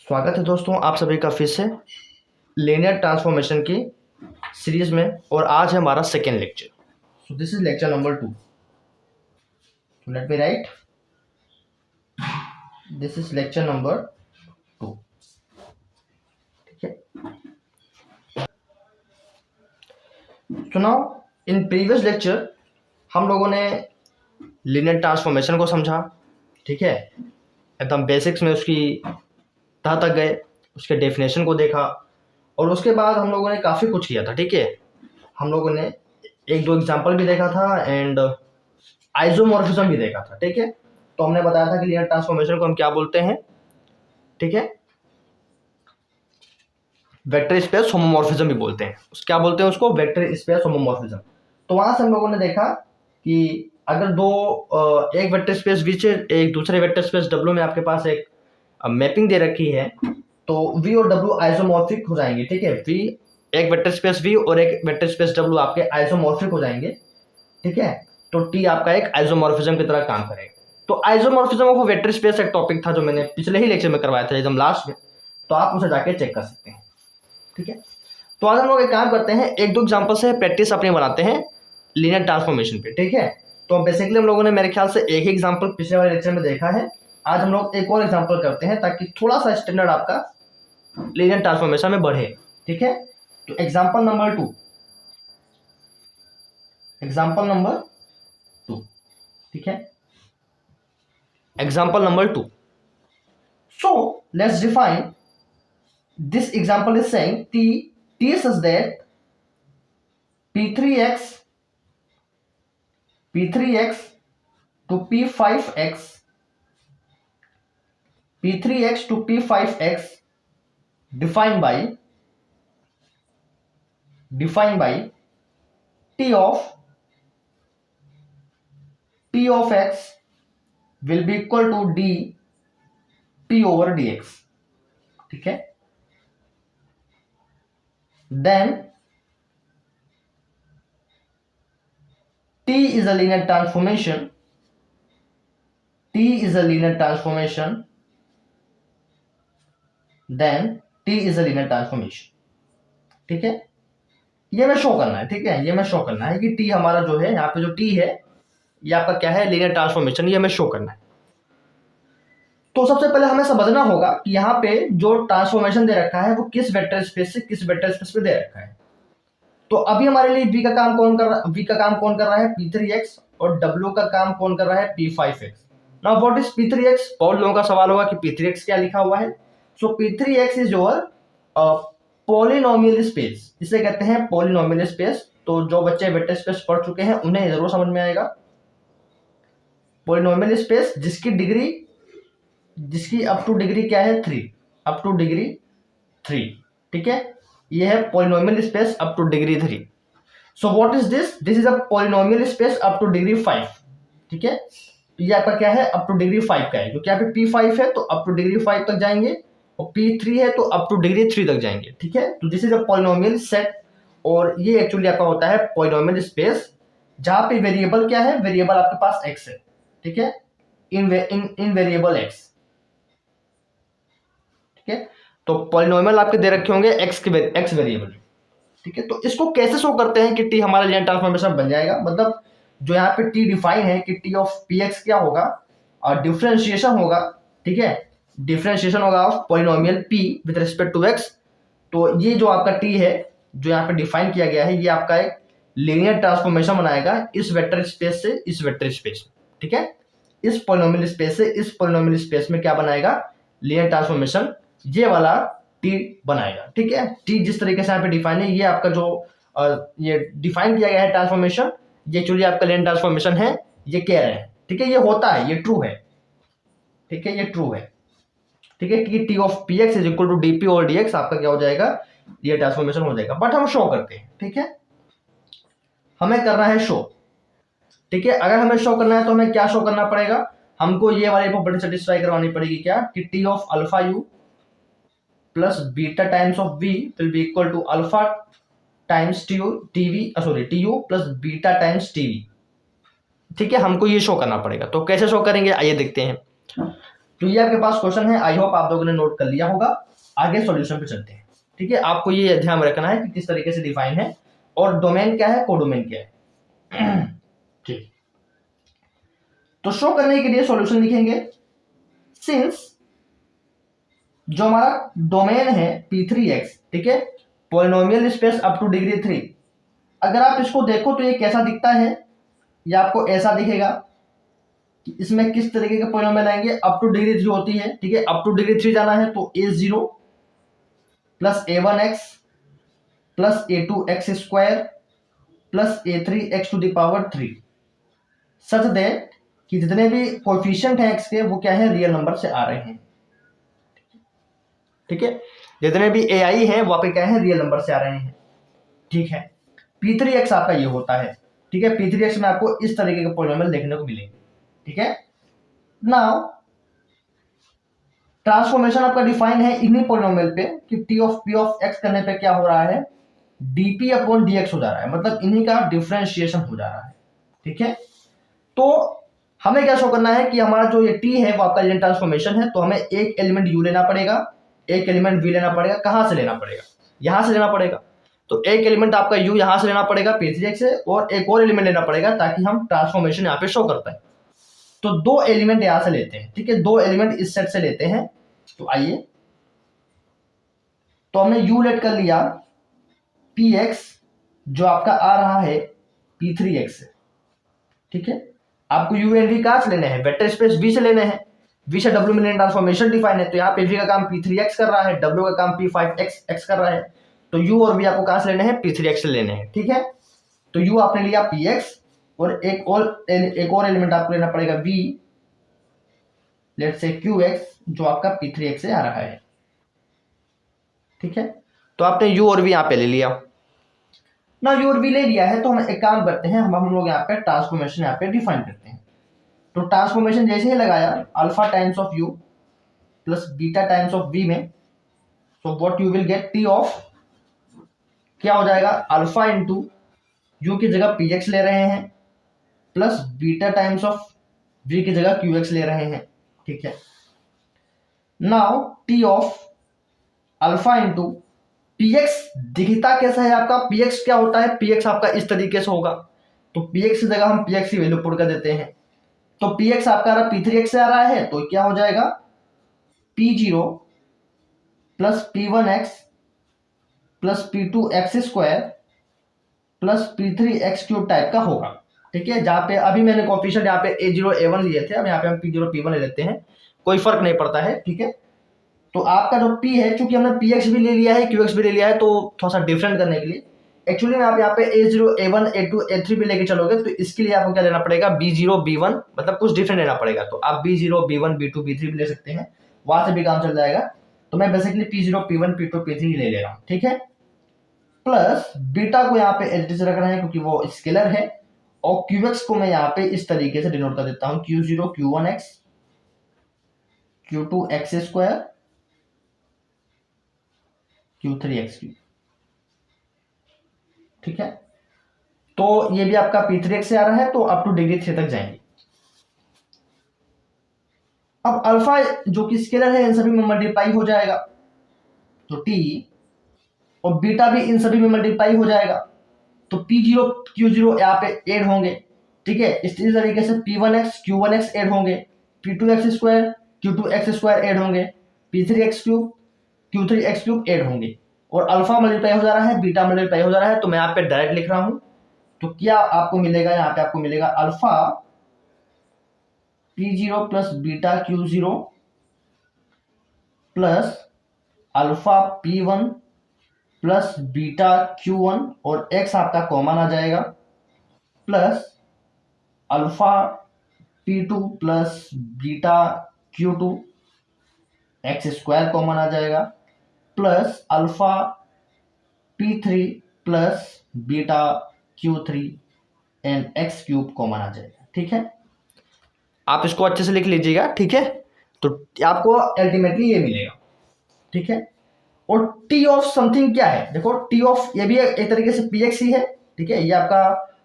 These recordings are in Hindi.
स्वागत है दोस्तों आप सभी का फिर से लीनियर ट्रांसफॉर्मेशन की सीरीज में। और आज है हमारा second lecture. So this is lecture number 2। So let me right, this is lecture number 2। ठीक है। So now in previous lecture हम लोगों ने लीनियर ट्रांसफॉर्मेशन को समझा। ठीक है, एकदम बेसिक्स में उसकी तह तक गए, उसके डेफिनेशन को देखा और उसके बाद हम लोगों ने काफ़ी कुछ किया था। ठीक है, हम लोगों ने एक दो एग्जांपल भी देखा था एंड आइसोमॉर्फिज्म भी देखा था। ठीक है, तो हमने बताया था कि लीनियर ट्रांसफॉर्मेशन को हम क्या बोलते हैं। ठीक है, वेक्टर स्पेस होमोमॉर्फिज्म भी बोलते हैं। क्या बोलते हैं उसको? Vector space homomorphism. तो वहां से हम लोगों ने देखा कि अगर एक वेक्टर स्पेस वी से एक दूसरे वेक्टर स्पेस डब्ल्यू में आपके पास एक मैपिंग दे रखी है तो वी और डब्ल्यू आइसोमॉर्फिक हो जाएंगे। ठीक है, वी एक वेक्टर स्पेस वी और एक वेक्टर स्पेस डब्ल्यू आपके आइसोमॉर्फिक हो जाएंगे। ठीक है, तो टी आपका एक आइसोमॉर्फिज्म की तरह काम करेगा। तो आइसोमॉर्फिज्म ऑफ वेक्टर स्पेस एक टॉपिक था जो मैंने पिछले ही लेक्चर में करवाया था एकदम लास्ट में, तो आप उसे जाके चेक कर सकते हैं। ठीक है, तो आज हम लोग एक काम करते हैं, एक दो एग्जांपल से प्रैक्टिस अपनी बनाते हैं लीनियर ट्रांसफॉर्मेशन पे। ठीक है, तो बेसिकली हम लोगों ने मेरे ख्याल से एक ही एग्जांपल पिछले वाले लेक्चर में देखा है। आज हम लोग एक और एग्जांपल करते हैं ताकि थोड़ा सा स्टैंडर्ड आपका लीनियर ट्रांसफॉर्मेशन में बढ़े। ठीक है, तो एग्जांपल नंबर 2, एग्जांपल नंबर 2। ठीक है, example number 2। So let's define this example is saying t such that p3x to p5x to p5x defined by t of x will be equal to d p over dx. ठीक है, then t is a linear transformation. Then t is a linear transformation. ठीक है, ये मैं शो करना है। ठीक है, ये मैं शो करना है कि t हमारा जो है यहाँ पे जो t है ये आपका क्या है, लीनियर ट्रांसफॉर्मेशन, ये हमें शो करना है। तो सबसे पहले हमें समझना होगा कि यहाँ पे जो ट्रांसफॉर्मेशन दे रखा है वो किस वेक्टर स्पेस से किस वेक्टर स्पेस पे दे रखा है। तो अभी हमारे लिए v का काम कौन कर रहा है? p3x, और w का काम कौन कर रहा है? p5x। Now what is p3x? बहुत लोगों का सवाल होगा कि p3x क्या लिखा हुआ है। सो p3x is your polynomial space, इसे कहते हैं पॉलिनोमियल स्पेस। तो जो बच्चे वेक्टर स्पेस पढ़ चुके हैं उन्हें जरूर समझ में आएगा। पॉलिनोमियल स्पेस जिसकी अप टू डिग्री क्या है? 3, अप टू डिग्री 3। ठीक है, ये है polynomial space up two degree 3। So what is this? This is a polynomial space up two degree 5। ठीक है, ये आपका क्या है? अप टू डिग्री 5 का है, क्योंकि यहाँ पे p5 है तो अप टू डिग्री 5 तक जाएंगे और p3 है तो अप टू डिग्री 3 तक जाएंगे। ठीक है, तो this is a polynomial set और ये एक्चुअली आपका होता है पॉलिनोमियल स्पेस जहां पे वेरिएबल क्या है? वेरिएबल आपके पास x है। ठीक है, इन वेरिएबल x। ठीक है, तो पॉलिनोमियल आपके दे रखे होंगे x वेरिएबल। ठीक है, तो इसको कैसे शो करते हैं कि t हमारा लीनियर ट्रांसफॉर्मेशन बन जाएगा? मतलब जो यहाँ पे t डिफाइन है कि t ऑफ px क्या होगा? और डिफरेंशिएशन होगा। ठीक है, डिफरेंशिएशन होगा of polynomial p with respect to x। तो ये जो आपका t है जो यहाँ पे डिफाइन किया गया है ये आपका एक लीनियर ट्रांसफॉर्मेशन बनाएगा इस वेक्टर स्पेस से इस वेक्टर स्पेस में। ठीक है, इस पॉलिनोमियल स्पेस से इस पॉलिनोमियल स्पेस में क्या बनाएगा? लीनियर ट्रांसफॉर्मेशन ये वाला t बनाएगा। ठीक है, t जिस तरीके से यहाँ पे डिफाइन है, ये आपका जो ये डिफाइन किया गया है ट्रांसफॉर्मेशन, ये एक्चुअली आपका लीनियर ट्रांसफॉर्मेशन है, ये कह रहे हैं। ठीक है, ये होता है, ये ट्रू है। ठीक है, ये ट्रू है। ठीक है, कि t of px is equal to dp और dx आपका क्या हो जाएगा? ये ट्रांसफॉर्मेशन हो जाएगा। बट हम शो करते हैं। ठीक है, हमें करना है शो। ठीक है, अगर हमें शो करना है तो हमें क्या शो करना पड़ेगा? हमको ये वाली प्रॉपर्टी सेटिस्फाई करवानी पड़ेगी क्या? कि t of alpha u plus beta times of v will be equal to alpha times tu plus beta times tv। ठीक है, हमको ये शो करना पड़ेगा। तो कैसे शो करेंगे आइए देखते हैं। तो ये आपके पास क्वेश्चन है, आई होप आप लोगों ने नोट कर लिया होगा। आगे सॉल्यूशन पे चलते हैं। ठीक है, आपको ये ध्यान रखना है कि किस तरीके से डिफाइन है और डोमेन क्या है, कोडोमेन क्या है। ठीक, तो शो करने के लिए सॉल्यूशन लिखेंगे। सिंस जो हमारा डोमेन है P3x, ठीक है, polynomial space up two degree 3, अगर आप इसको देखो तो ये कैसा दिखता है, ये आपको ऐसा दिखेगा कि इसमें किस तरीके के पॉलिनोमियल आएंगे, अप टू डिग्री 3 होती है। ठीक है, अप टू डिग्री 3 जाना है तो a0 plus a1x plus a2x square plus a3x to the power 3, such that कि जितने भी कोएफिशिएंट हैं x के वो क्या है, रियल नंबर से आ रहे हैं। ठीक है, जितने भी ai हैं वो आपके क्या है, रियल नंबर से आ रहे हैं। ठीक है, P3x आपका ये होता है। ठीक है, P3x में आपको इस तरीके के पॉलिनोमियल देखने को मिलेंगे। ठीक है, नाउ ट्रांसफॉर्मेशन आपका डिफाइन है इन्हीं पॉलिनोमियल पे कि t of P of x करने पे क्या हो रहा है, डीपी अपॉन डीएक्स हो जा रहा है, मतलब इन्हीं का डिफरेंशिएशन हो जा रहा है। ठीक है, तो हमें क्या शो करना है कि हमारा जो ये टी है वो आपका लीनियर ट्रांसफॉर्मेशन है, तो हमें एक एलिमेंट यू लेना पड़ेगा, एक एलिमेंट वी लेना पड़ेगा। कहां से लेना पड़ेगा, यहां से लेना पड़ेगा। तो एक एलिमेंट आपका यू यहां से लेना पड़ेगा P3x से, और एक और एलिमेंट लेना पड़ेगा ताकि हम ट्रांसफॉर्मेशन यहाँ पे शो कर पाए। तो दो एलिमेंट यहां से लेते हैं। ठीक है, दो एलिमेंट इस सेट से लेते हैं। तो आइए, तो हमने u लेट कर लिया px जो आपका आ रहा है P3x से। ठीक है, आपको u एंड v कहां से लेने हैं, वेक्टर स्पेस v से लेने हैं। v से w में लीनियर ट्रांसफॉर्मेशन डिफाइन है, तो यहाँ पे v का काम P3x कर रहा है, w का काम P5x कर रहा है। तो u और v आपको कहां से लेने हैं, P3x से लेने हैं। ठीक है, तो u आपने लिया px और एक और एलिमेंट आपको लेना पड़ेगा v, लेट्स से qx जो आपका P3x से आ रहा है। ठीक है, तो आपने u और v यहाँ पे ले लिया ना, u और v ले लिया है, तो हम एक काम करते हैं, हम लोग यहाँ पे ट्रांसफॉर्मेशन यहाँ पे डिफाइन करते हैं। तो ट्रांसफॉर्मेशन जैसे ही लगाया alpha times of u plus beta times of v में, तो what you will get, T of क्या हो जाएगा, अल्फा इंटू u की जगह px ले रहे हैं plus beta times of v की जगह qx ले रहे हैं। ठीक है, now T of alpha into px दिखता कैसा है आपका, px क्या होता है, px आपका इस तरीके से होगा, तो px की जगह हम px की वैल्यू पुट कर देते हैं। तो px आपका आ रहा P3x से आ रहा है, तो क्या हो जाएगा p0 plus p1x plus p2x square plus p3x cube type का होगा। ठीक है, जहां पे अभी मैंने कोएफिशिएंट यहाँ पे a0 a1 लिए थे, अब यहाँ पे हम p0 p1 ले लेते हैं, कोई फर्क नहीं पड़ता है। ठीक है, तो आपका जो p है, चूंकि हमने px भी ले लिया है qx भी ले लिया है, तो थोड़ा सा डिफरेंट करने के लिए एक्चुअली में आप यहाँ पे a0 a1 a2 a3 भी लेके चलोगे, तो इसके लिए आपको क्या लेना पड़ेगा, b0 b1, मतलब कुछ डिफरेंट लेना पड़ेगा। तो आप b0 b1 b2 b3 भी ले सकते हैं, वहां से भी काम चल जाएगा। तो मैं basically p0 p1 p2 p3 ले ले रहा हूँ। ठीक है, प्लस बीटा को यहाँ पे एज रख रहे हैं क्योंकि वो स्केलर है, और qx को मैं यहाँ पे इस तरीके से डिनोट कर देता हूँ, q0 q1x q2x square q3x cube. ठीक है, तो ये भी आपका P3x से आ रहा है, तो अप टू डिग्री 3 तक जाएंगे। अब अल्फा जो कि स्केलर है इन सभी में मल्टीप्लाई हो जाएगा, तो t, और बीटा भी इन सभी में मल्टीप्लाई हो जाएगा, तो p0 q0 यहाँ पे ऐड होंगे। ठीक है, इस तरीके से p1x q1x ऐड होंगे, p2x square q2x square add होंगे, p3x cube q3x cube add होंगे, और अल्फा मल्टीप्लाई हो जा रहा है, बीटा मल्टीप्लाई हो जा रहा है। तो मैं यहाँ पे डायरेक्ट लिख रहा हूं, तो क्या आपको मिलेगा, यहाँ पे आपको मिलेगा alpha p0 plus beta q0 plus alpha p1 plus beta q1, और x आपका कॉमन आ जाएगा, plus alpha p2 plus beta q2, x square common आ जाएगा, plus alpha p3 plus beta q3 and x cube common आ जाएगा। ठीक है, आप इसको अच्छे से लिख लीजिएगा। ठीक है, तो आपको अल्टीमेटली ये मिलेगा। ठीक है, और टी ऑफ समथिंग क्या है, देखो टी ऑफ ये भी एक तरीके से px ही है। ठीक है, ये आपका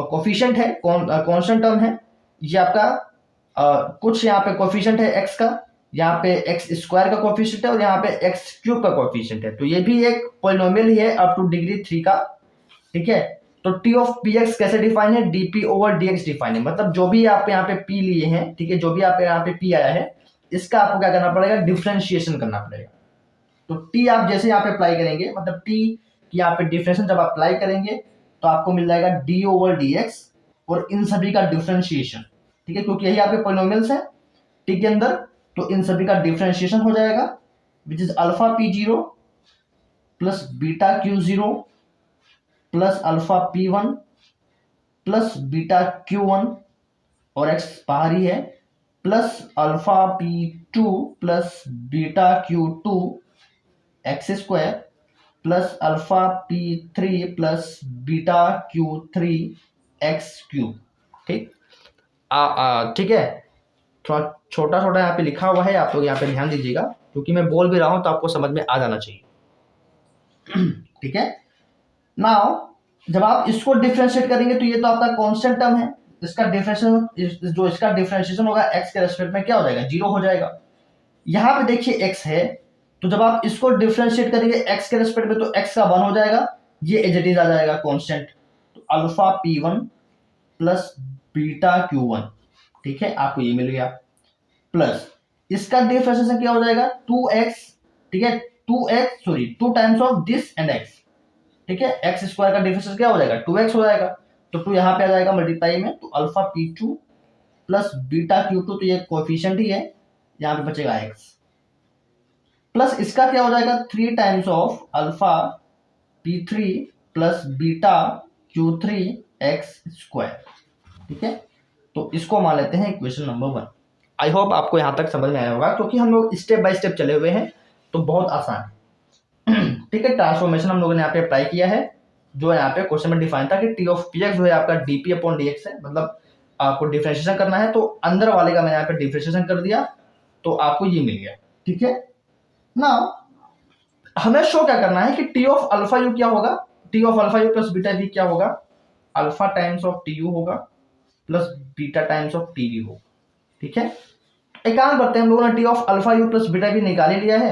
कोफिशिएंट है, कांस्टेंट टर्म है, ये आपका कुछ यहाँ पे कोफिशिएंट है एक्स का, यहाँ पे एक्स स्क्वायर का कोफिशिएंट है और यहाँ पे एक्स क्यूब का कोफिशिएंट है। तो ये भी एक पॉलिनोमियल ही है अप टू डिग्री 3 का, ठीक है। तो टी ऑफ पी एक्स कैसे डिफाइन है, DP over D x define है, मतलब जो भी आप यहाँ पे पी लिए हैं, ठीक है, जो भी आप यहाँ पे पी आया है इसका आपको क्या करना पड़ेगा, डिफ्रेंशिएशन करना पड़ेगा। तो टी आप जैसे यहाँ पे अप्लाई करेंगे, मतलब टी की यहाँ पे डिफरेंशिएशन जब अप्लाई करेंगे तो आपको मिल जाएगा डी ओवर डी एक्स और इन सभी का डिफरेंशिएशन, ठीक है, क्योंकि यही आपके पॉलिनोमियल्स है टी के अंदर। तो इन सभी का डिफरेंशिएशन हो जाएगा which is alpha p zero plus beta q zero plus alpha p one plus beta q one और एक्स बाहर ही है, plus alpha p two plus beta q two x square plus alpha p three plus beta q three x cube, ठीक। ठीक है, थोड़ा छोटा छोटा यहाँ पे लिखा हुआ है, आप लोग यहाँ पे ध्यान दीजिएगा क्योंकि मैं बोल भी रहा हूँ तो आपको समझ में आ जाना चाहिए। ठीक है, नाउ जब आप इसको डिफरेंशिएट करेंगे तो ये तो आपका कांस्टेंट टर्म है, इसका डिफरेंशिएशन जो इसका डिफरेंशिएशन होगा एक्स के रेस्पेक्ट में क्या हो जाएगा, जीरो हो जाएगा। यहाँ पे देखिए एक्स है, तो जब आप इसको डिफरेंशिएट करेंगे एक्स के रेस्पेक्ट में तो एक्स का 1 हो जाएगा, ये एज इट इज आ जाएगा कांस्टेंट। तो alpha p one plus beta q one, ठीक है, आपको ये मिल गया, प्लस इसका डिफरेंशिएशन क्या हो जाएगा 2x, ठीक है, 2x sorry 2 times of this and x, ठीक है, एक्स स्क्वायर का डिफरेंशिएशन क्या हो जाएगा 2x हो जाएगा, तो 2 यहाँ पे आ जाएगा मल्टीप्लाई में, तो alpha p two plus beta q two, तो ये कोएफिशिएंट ही है, यहाँ पे बचेगा x, प्लस इसका क्या हो जाएगा 3 times of alpha p three plus beta q three x square, ठीक है। तो इसको मान लेते हैं इक्वेशन नंबर 1। आई होप आपको यहां तक समझ में आया होगा क्योंकि हम लोग स्टेप बाय स्टेप चले हुए हैं तो बहुत आसान है। ठीक है, ट्रांसफॉर्मेशन हम लोगों ने यहाँ पे अप्लाई किया है, जो यहाँ पे क्वेश्चन में डिफाइन था कि टी ऑफ पी एक्स जो है आपका डीपी अपॉन डी एक्स है, मतलब आपको डिफरेंशिएशन करना है, तो अंदर वाले का मैंने यहाँ पे डिफरेंशिएशन कर दिया तो आपको ये मिल गया, ठीक है। ना हमें शो क्या करना है कि टी ऑफ अल्फा यू क्या होगा, T of alpha you plus beta we क्या होगा, alpha times of T U होगा plus beta times of T V होगा, ठीक है। एक काम करते हैं, हम लोगों ने T of alpha you plus beta we निकाल ही लिया है,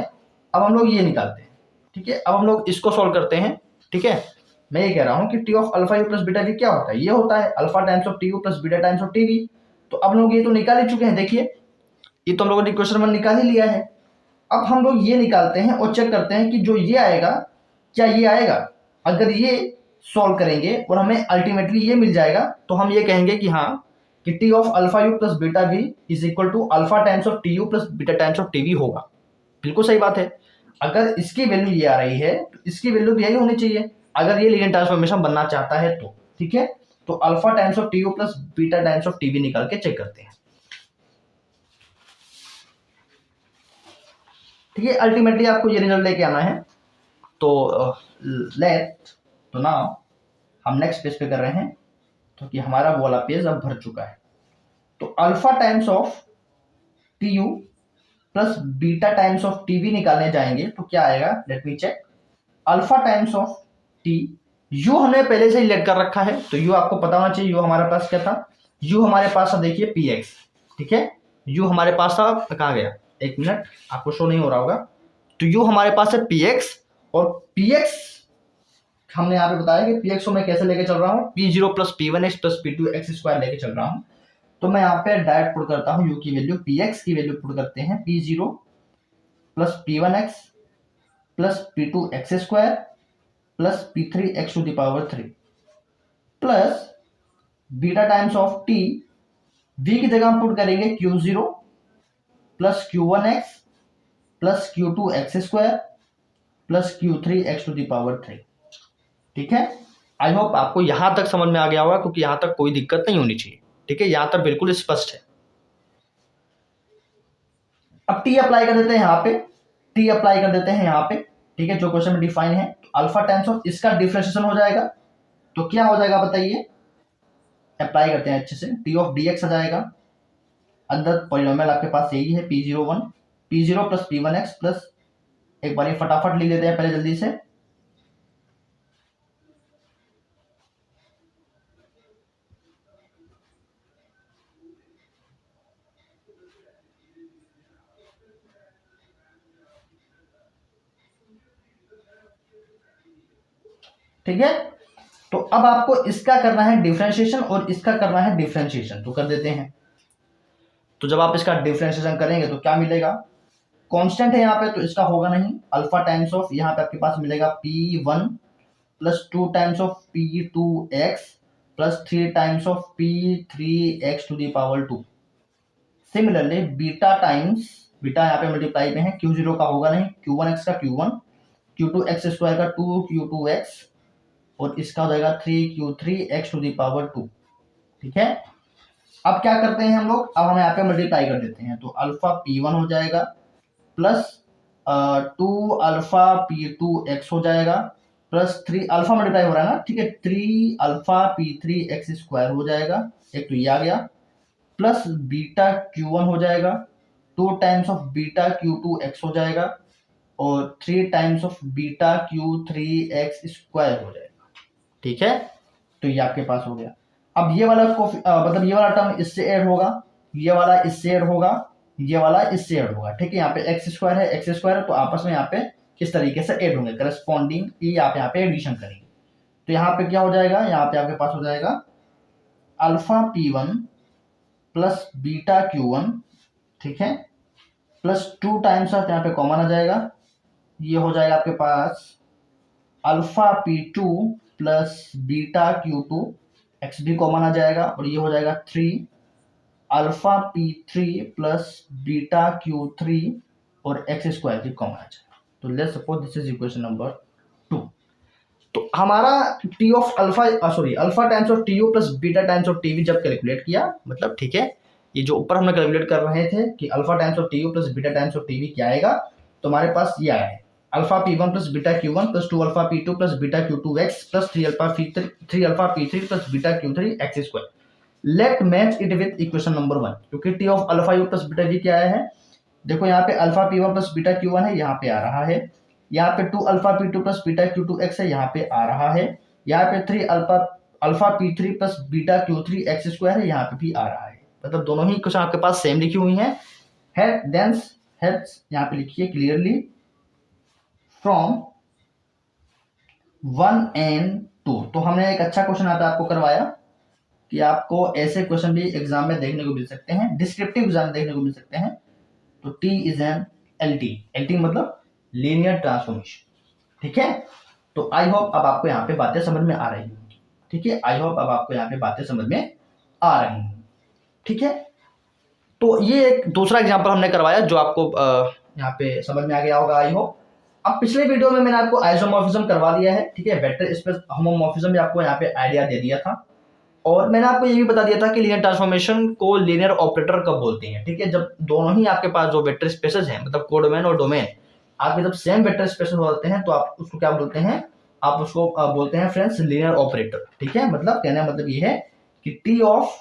अब हम लोग ये निकालते हैं, ठीक है। अब हम लोग इसको सॉल्व करते हैं, ठीक है। मैं ये कह रहा हूं कि t of alpha you plus beta we क्या होता है, ये होता है alpha times of T u plus beta times of T V. तो अब लोग ये तो निकाल ही चुके हैं, देखिए ये तो हम लोगों ने इक्वेशन 1 निकाल ही लिया है। अब हम लोग ये निकालते हैं और चेक करते हैं कि जो ये आएगा क्या ये आएगा, अगर ये सॉल्व करेंगे और हमें अल्टीमेटली ये मिल जाएगा तो हम ये कहेंगे कि हाँ कि t of alpha you plus beta v is equal to alpha times of T u plus beta times of T V होगा। बिल्कुल सही बात है, अगर इसकी वैल्यू ये आ रही है तो इसकी वैल्यू भी यही होनी चाहिए अगर ये लीनियर ट्रांसफॉर्मेशन बनना चाहता है तो, ठीक है। तो alpha times of T u plus beta times of T V निकाल के चेक करते हैं, ठीक है। अल्टीमेटली आपको ये रिजल्ट लेके आना है। तो लेट तो नाउ हम नेक्स्ट पेज पे कर रहे हैं, तो कि हमारा वो वाला पेज अब भर चुका है। तो alpha times of T u plus beta times of T v निकालने जाएंगे तो क्या आएगा, let me check. Alpha times of T u हमने पहले से ही लेट कर रखा है, तो यू आपको पता होना चाहिए, यू हमारे पास क्या था, यू हमारे पास था देखिए पी एक्स, ठीक है, यू हमारे पास था, कहाँ गया, एक मिनट आपको शो नहीं हो रहा होगा। तो यू हमारे पास है पी एक्स और पी एक्स हमने यहाँ पे बताया कि पी एक्स को मैं कैसे लेके चल रहा हूँ, p zero plus p one x plus p two x square लेके चल रहा हूँ। तो मैं यहाँ पे डायरेक्ट पुट करता हूँ यू की वैल्यू, पी एक्स की वैल्यू पुट करते हैं p zero plus p one x plus p two x square plus p three x to the power 3 plus beta times of T, v की जगह हम पुट करेंगे q zero plus q one x plus q two x square plus q three x to the power 3, ठीक है। आई होप आपको यहां तक समझ में आ गया होगा क्योंकि यहां तक कोई दिक्कत नहीं होनी चाहिए, ठीक है, यहां तक बिल्कुल स्पष्ट है। अब टी अप्लाई कर देते हैं यहाँ पे, टी अप्लाई कर देते हैं यहाँ पे, ठीक है, जो क्वेश्चन में डिफाइन है। तो अल्फा टाइम्स ऑफ इसका डिफरेंशिएशन हो जाएगा, तो क्या हो जाएगा बताइए, अप्लाई करते हैं अच्छे से, टी ऑफ डी एक्स आ जाएगा, अंदर पॉलिनोमियल आपके पास यही है P zero one, P zero plus p one x plus, एक बार फटाफट लिख लेते हैं पहले जल्दी से, ठीक है। तो अब आपको इसका करना है डिफरेंशिएशन और इसका करना है डिफरेंशिएशन, तो कर देते हैं। तो जब आप इसका डिफरेंशिएशन करेंगे तो क्या मिलेगा, कांस्टेंट है यहाँ पे तो इसका होगा नहीं, अल्फा टाइम्स ऑफ यहाँ पे आपके पास मिलेगा P1 plus 2 times of P2x plus 3 times of P3x to the power 2। Similarly beta times, beta यहाँ पे मल्टीप्लाई में है, Q0 का होगा नहीं, Q1x का Q1, Q2x स्क्वायर का 2Q2x और इसका हो जाएगा 3Q3x टू द पावर 2। ठीक है। अब क्या करते हैं हम लोग, अब हम यहाँ पे मल्टीप्लाई कर देते हैं, तो अल्फा P1 हो जाएगा प्लस 2 अल्फा P2x हो जाएगा प्लस 3 अल्फा मल्टीप्लाई हो रहा है ना, ठीक है, 3 अल्फा P3x स्क्वायर हो जाएगा, एक तो ये आ गया, प्लस बीटा Q1 हो जाएगा, 2 टाइम्स ऑफ बीटा Q2x हो जाएगा और 3 times of beta Q3x square हो जाएगा। ठीक है, तो ये आपके पास हो गया। अब ये वाला मतलब ये वाला टर्म इससे ऐड होगा, ये वाला इससे ऐड होगा, ये वाला इससे ऐड होगा। ठीक है, यहाँ पे एक्स स्क्वायर है, एक्स स्क्वायर है, तो आपस में यहाँ पे किस तरीके से ऐड होंगे, करस्पॉन्डिंग ये आप यहाँ पे एडिशन करेंगे। तो यहाँ पे क्या हो जाएगा, यहाँ पे आपके पास हो जाएगा alpha P1 plus beta Q1, ठीक है, प्लस 2 टाइम्स ऑफ यहाँ पे कॉमन आ जाएगा, ये हो जाएगा आपके पास alpha P2 plus beta Q2, X भी कॉमन आ जाएगा और ये हो जाएगा 3 alpha P3 plus beta Q3 और एक्स स्क्वायर भी कॉमन आ जाएगा। तो let's suppose this is equation number 2। तो हमारा T of alpha alpha times of T u plus beta times of T V जब कैलकुलेट किया, मतलब ठीक है, ये जो ऊपर हमने कैलकुलेट कर रहे थे कि alpha times of T u plus beta times of T v क्या आएगा, तो हमारे पास ये आया है alpha P1 plus beta Q1 plus 2 alpha P2 plus beta Q2x plus 3 alpha P3 plus beta Q3 x square. Let match it with equation number 1, क्योंकि t of alpha you plus beta we क्या आया है, देखो यहाँ पे alpha P1 plus beta Q1 है, यहाँ पे आ रहा है, यहाँ पे 2 alpha P2 plus beta Q2x है, यहाँ पे आ रहा है, यहाँ पे 3 alpha P3 plus beta Q3 x square है, यहाँ पे भी आ रहा है। मतलब दोनों ही इक्वेशन आपके पास सेम लिखी हुई है। देंस हेल्प्स यहाँ पे लिखिए क्लियरली फ्रॉम 1 and 2। तो हमने एक अच्छा क्वेश्चन आता आपको करवाया कि आपको ऐसे क्वेश्चन भी एग्जाम में देखने को मिल सकते हैं, डिस्क्रिप्टिव एग्जाम में देखने को मिल सकते हैं। तो टी इज एन एलटी मतलब लीनियर ट्रांसफॉर्मेशन। ठीक है, तो आई होप अब आपको यहाँ पे बातें समझ में आ रही होंगी। ठीक है, आई होप अब आपको यहाँ पे बातें समझ में आ रही हैं। ठीक है, तो ये एक दूसरा एग्जाम्पल हमने करवाया जो आपको यहाँ पे समझ में आ गया होगा आई होप। अब पिछले वीडियो में मैंने आपको आइसोमॉर्फिज्म करवा दिया है, ठीक है, वेक्टर स्पेस होमोमॉर्फिज्म भी आपको यहाँ पे आइडिया दे दिया था, और मैंने आपको ये भी बता दिया था कि लीनियर ट्रांसफॉर्मेशन को लीनियर ऑपरेटर कब बोलते हैं। ठीक है, जब दोनों ही आपके पास जो वेक्टर स्पेसेस हैं, मतलब कोडोमेन और डोमेन आपके जब सेम वेक्टर स्पेसेस होते हैं, तो आप उसको क्या बोलते हैं, आप उसको बोलते हैं फ्रेंड्स लीनियर ऑपरेटर। ठीक है, मतलब कहने का मतलब ये है कि टी ऑफ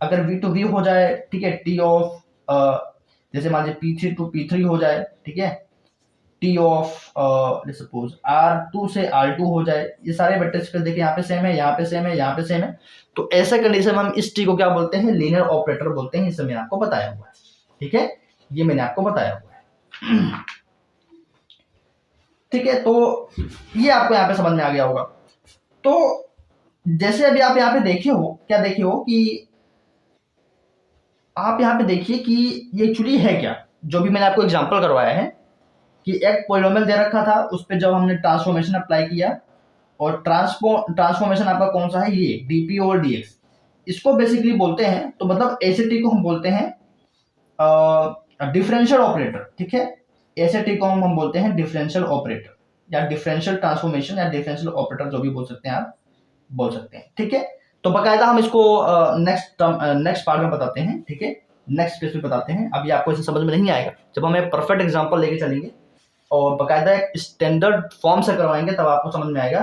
अगर वी टू वी हो जाए, ठीक है, टी ऑफ जैसे मान लीजिए P3 टू P3 हो जाए, ठीक है, टी ऑफ सपोज R2 से R2 हो जाए, ये सारे वेक्टर स्पेस देखिए यहाँ पे सेम है, यहाँ पे सेम है, यहाँ पे सेम है, तो ऐसे कंडीशन में हम इस टी को क्या बोलते हैं, लीनियर ऑपरेटर बोलते हैं। इसे मैंने आपको बताया हुआ है। ठीक है, ये मैंने आपको बताया हुआ है। ठीक है, तो ये आपको यहाँ पे समझ में आ गया होगा। तो जैसे अभी आप यहाँ पे देखे हो, क्या देखे हो कि आप यहाँ पे देखिए कि ये एक्चुअली है क्या, जो भी मैंने आपको एग्जांपल करवाया है कि एक पॉलिनोमियल दे रखा था, उस पर जब हमने ट्रांसफॉर्मेशन अप्लाई किया, और ट्रांसफॉर्मेशन आपका कौन सा है, ये डीपी ओवर डीएक्स, इसको बेसिकली बोलते हैं, तो मतलब ऐसे टी को हम बोलते हैं डिफरेंशियल ऑपरेटर। ठीक है, ऐसे टी को हम बोलते हैं डिफरेंशियल ऑपरेटर या डिफरेंशियल ट्रांसफॉर्मेशन या डिफरेंशियल ऑपरेटर, जो भी बोल सकते हैं आप बोल सकते हैं। ठीक है, तो बकायदा हम इसको नेक्स्ट पार्ट में बताते हैं। ठीक है, नेक्स्ट पेज पे बताते हैं। अभी आपको इसे समझ में नहीं आएगा, जब हम एक परफेक्ट एग्जांपल लेके चलेंगे और बकायदा एक स्टैंडर्ड फॉर्म से करवाएंगे, तब आपको समझ में आएगा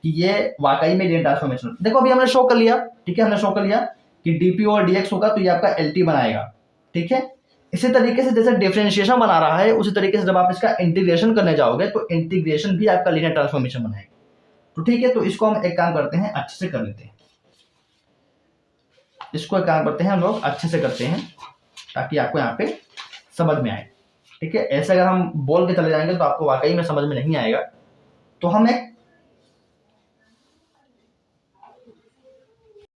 कि ये वाकई में लीनियर ट्रांसफॉर्मेशन। देखो अभी हमने शो कर लिया, ठीक है, हमने शो कर लिया कि डीपी और डीएक्स होगा तो ये आपका एलटी बनाएगा। ठीक है, इसी तरीके से जैसे डिफरेंशिएशन बना रहा है, उसी तरीके से जब आप इसका इंटीग्रेशन करने जाओगे तो इंटीग्रेशन भी आपका लीनियर ट्रांसफॉर्मेशन बनाएगा। तो ठीक है, तो इसको हम एक काम करते हैं, अच्छे से कर लेते हैं, इसको एक काम करते हैं हम लोग अच्छे से करते हैं, ताकि आपको यहाँ पे समझ में आए। ठीक है, ऐसे अगर हम बोल के चले जाएंगे तो आपको वाकई में समझ में नहीं आएगा। तो हम एक